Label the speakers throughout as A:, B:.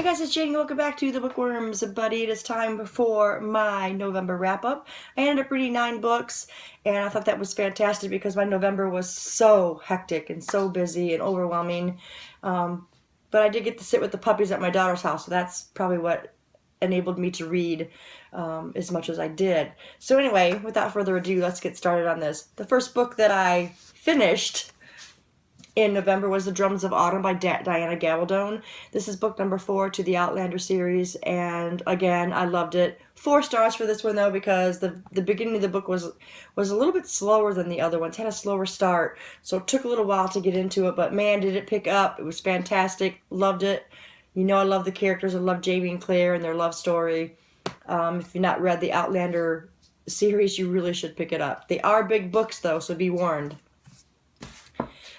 A: Hi guys, it's Jane. Welcome back to the Bookworms, buddy. It is time for my November wrap-up. I ended up reading 9 books, and I thought that was fantastic because my November was so hectic and so busy and overwhelming. But I did get to sit with the puppies at my daughter's house, so that's probably what enabled me to read as much as I did. So anyway, without further ado, let's get started on this. The first book that I finished in November was The Drums of Autumn by Diana Gabaldon. This is book number 4 to the Outlander series, and again, I loved it. 4 stars for this one though, because the beginning of the book was a little bit slower than the other ones. Had a slower start, so it took a little while to get into it, but man, did it pick up. It was fantastic. Loved it. You know I love the characters. I love Jamie and Claire and their love story. If you've not read the Outlander series, you really should pick it up. They are big books though, so be warned.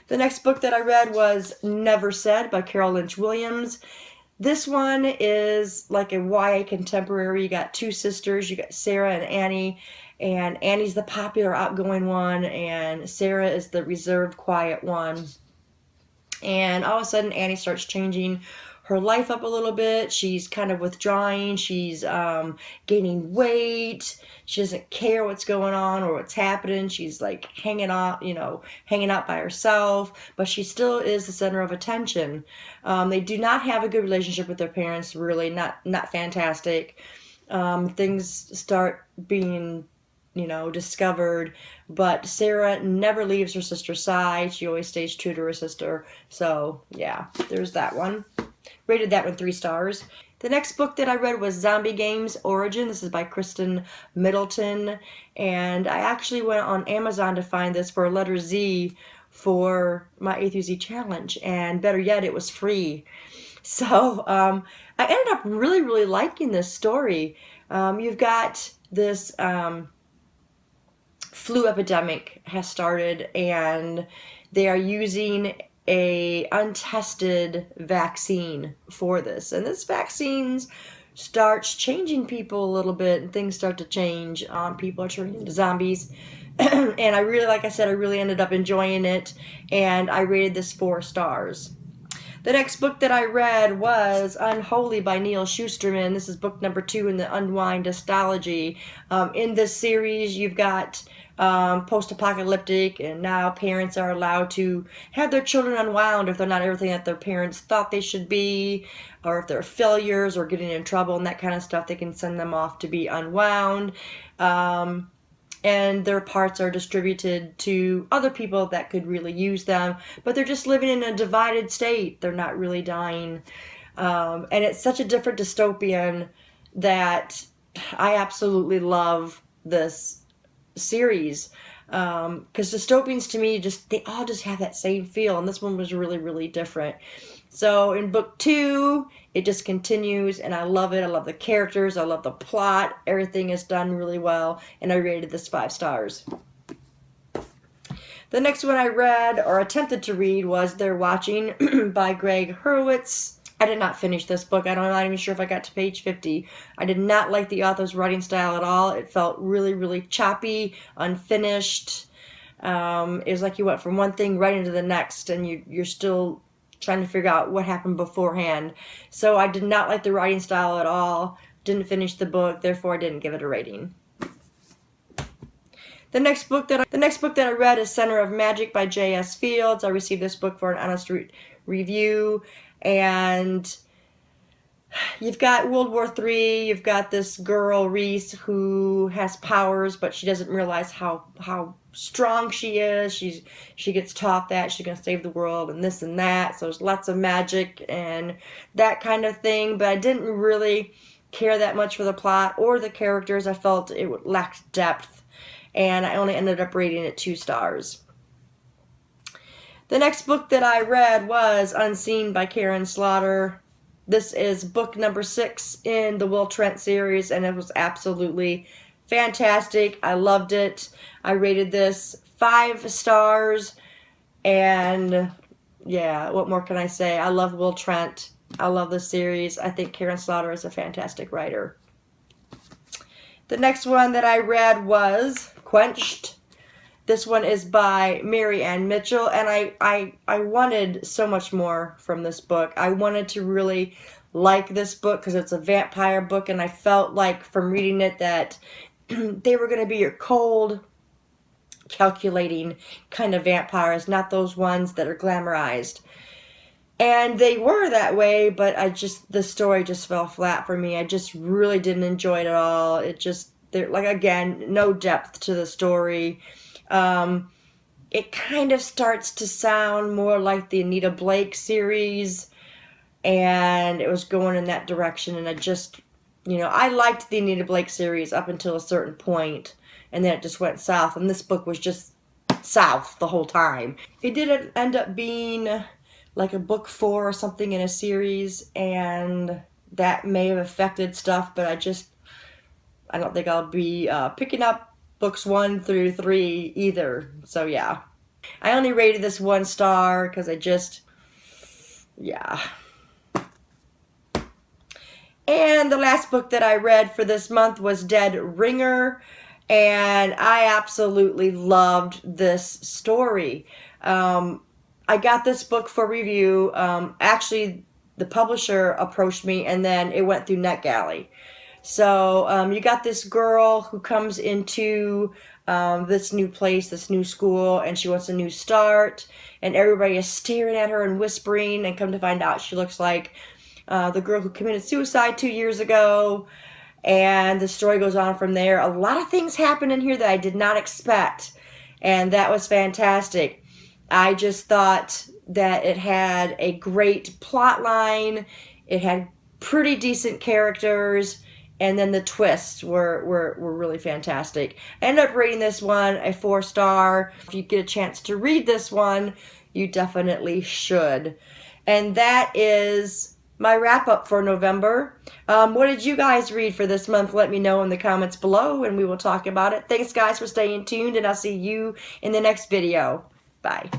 A: The next book that I read was Never Said by Carol Lynch Williams. This one is like a YA contemporary. You got 2 sisters. You got Sarah and Annie. And Annie's the popular, outgoing one, and Sarah is the reserved, quiet one. And all of a sudden, Annie starts changing her life up a little bit. She's kind of withdrawing. She's gaining weight. She doesn't care what's going on or what's happening. She's like hanging out by herself, but she still is the center of attention. They do not have a good relationship with their parents, really, not fantastic. Things start being discovered, but Sarah never leaves her sister's side. She always stays true to her sister. So yeah, there's that one. Rated that one 3 stars. The next book that I read was Zombie Games Origin. This is by Kristen Middleton, and I actually went on Amazon to find this for a letter Z for my A through Z challenge, and better yet, it was free. So I ended up really liking this story. You've got this flu epidemic has started, and they are using a untested vaccine for this, and this vaccine starts changing people a little bit, and things start to change. People are turning into zombies, and I really ended up enjoying it, and I rated this 4 stars. The next book that I read was Unholy by Neal Shusterman. This is book number 2 in the Unwind Histology. In this series, you've got post-apocalyptic, and now parents are allowed to have their children unwound if they're not everything that their parents thought they should be, or if they're failures or getting in trouble and that kind of stuff. They can send them off to be unwound. And their parts are distributed to other people that could really use them, but they're just living in a divided state. They're not really dying. And it's such a different dystopian that I absolutely love this series. Because dystopians to me, they all just have that same feel, and this one was really different. So in book 2, it just continues, and I love it. I love the characters. I love the plot. Everything is done really well, and I rated this 5 stars. The next one I read, or attempted to read, was They're Watching by Greg Hurwitz. I did not finish this book. I'm not even sure if I got to page 50. I did not like the author's writing style at all. It felt really choppy, unfinished. It was like you went from one thing right into the next, and you're still trying to figure out what happened beforehand. So I did not like the writing style at all. Didn't finish the book, therefore I didn't give it a rating. The next book that I read is Center of Magic by J.S. Fields. I received this book for an honest review, and you've got World War III. You've got this girl, Reese, who has powers, but she doesn't realize how strong she is. She gets taught that she's going to save the world and this and that. So there's lots of magic and that kind of thing. But I didn't really care that much for the plot or the characters. I felt it lacked depth, and I only ended up rating it 2 stars. The next book that I read was Unseen by Karen Slaughter. This is book number 6 in the Will Trent series, and it was absolutely fantastic. I loved it. I rated this 5 stars, and yeah, what more can I say? I love Will Trent. I love this series. I think Karen Slaughter is a fantastic writer. The next one that I read was Quenched. This one is by Mary Ann Mitchell, and I wanted so much more from this book. I wanted to really like this book because it's a vampire book, and I felt like from reading it that they were going to be your cold, calculating kind of vampires, not those ones that are glamorized. And they were that way, but the story just fell flat for me. I just really didn't enjoy it at all. Like, again, no depth to the story. It kind of starts to sound more like the Anita Blake series, and it was going in that direction, and I liked the Anita Blake series up until a certain point, and then it just went south, and this book was just south the whole time. It did end up being like a book 4 or something in a series, and that may have affected stuff, but I don't think I'll be picking up books 1 through 3 either. So yeah, I only rated this 1 star because yeah. And the last book that I read for this month was Dead Ringer, and I absolutely loved this story. I got this book for review. Actually, the publisher approached me, and then it went through NetGalley. So you got this girl who comes into this new place, this new school, and she wants a new start, and everybody is staring at her and whispering, and come to find out she looks like the girl who committed suicide 2 years ago, and the story goes on from there. A lot of things happen in here that I did not expect, and that was fantastic. I just thought that it had a great plot line, it had pretty decent characters, and then the twists were really fantastic. I ended up rating this one a 4 star. If you get a chance to read this one, you definitely should. And that is my wrap up for November. What did you guys read for this month? Let me know in the comments below, and we will talk about it. Thanks guys for staying tuned, and I'll see you in the next video. Bye.